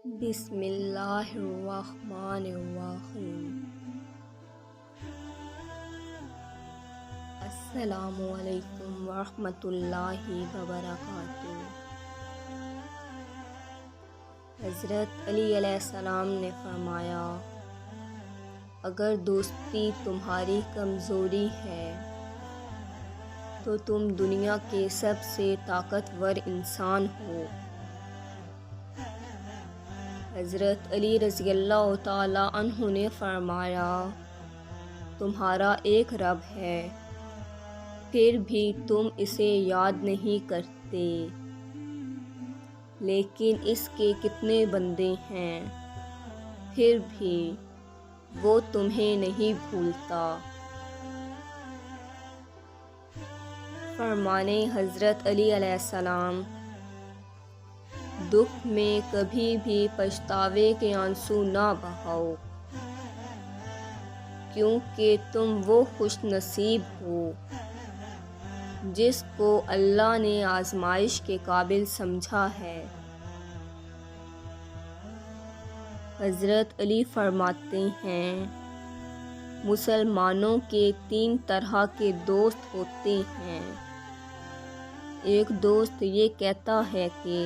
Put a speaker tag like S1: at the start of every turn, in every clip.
S1: بسم اللہ الرحمن الرحیم۔ السلام علیکم ورحمۃ اللہ وبرکاتہ۔ حضرت علی علیہ السلام نے فرمایا، اگر دوستی تمہاری کمزوری ہے تو تم دنیا کے سب سے طاقتور انسان ہو۔ حضرت علی رضی اللہ تعالی عنہ نے فرمایا، تمہارا ایک رب ہے، پھر بھی تم اسے یاد نہیں کرتے، لیکن اس کے کتنے بندے ہیں، پھر بھی وہ تمہیں نہیں بھولتا۔ فرمانے حضرت علی علیہ السلام، دکھ میں کبھی بھی پچھتاوے کے آنسو نہ بہاؤ، کیونکہ تم وہ خوش نصیب ہو جس کو اللہ نے آزمائش کے قابل سمجھا ہے۔ حضرت علی فرماتے ہیں، مسلمانوں کے 3 طرح کے دوست ہوتے ہیں۔ ایک دوست یہ کہتا ہے کہ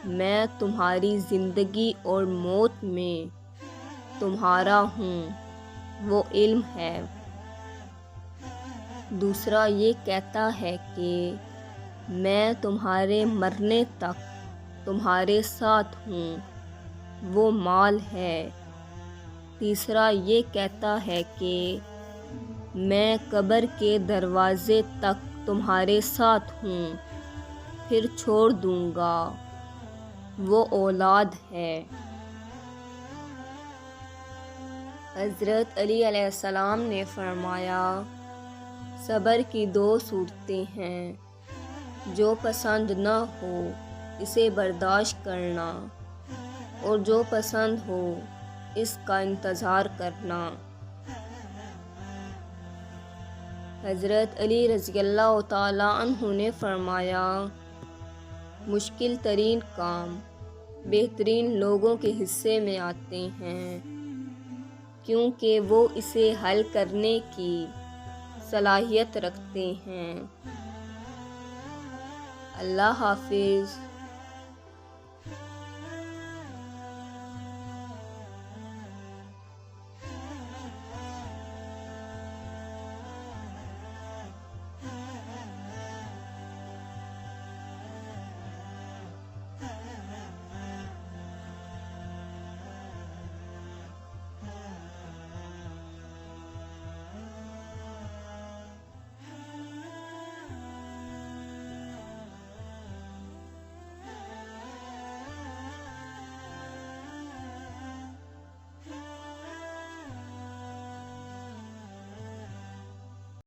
S1: میں تمہاری زندگی اور موت میں تمہارا ہوں، وہ علم ہے۔ دوسرا یہ کہتا ہے کہ میں تمہارے مرنے تک تمہارے ساتھ ہوں، وہ مال ہے۔ تیسرا یہ کہتا ہے کہ میں قبر کے دروازے تک تمہارے ساتھ ہوں، پھر چھوڑ دوں گا، وہ اولاد ہے۔ حضرت علی علیہ السلام نے فرمایا، صبر کی 2 صورتیں ہیں، جو پسند نہ ہو اسے برداشت کرنا، اور جو پسند ہو اس کا انتظار کرنا۔ حضرت علی رضی اللہ تعالی عنہ نے فرمایا، مشکل ترین کام بہترین لوگوں کے حصے میں آتے ہیں، کیونکہ وہ اسے حل کرنے کی صلاحیت رکھتے ہیں۔ اللہ حافظ۔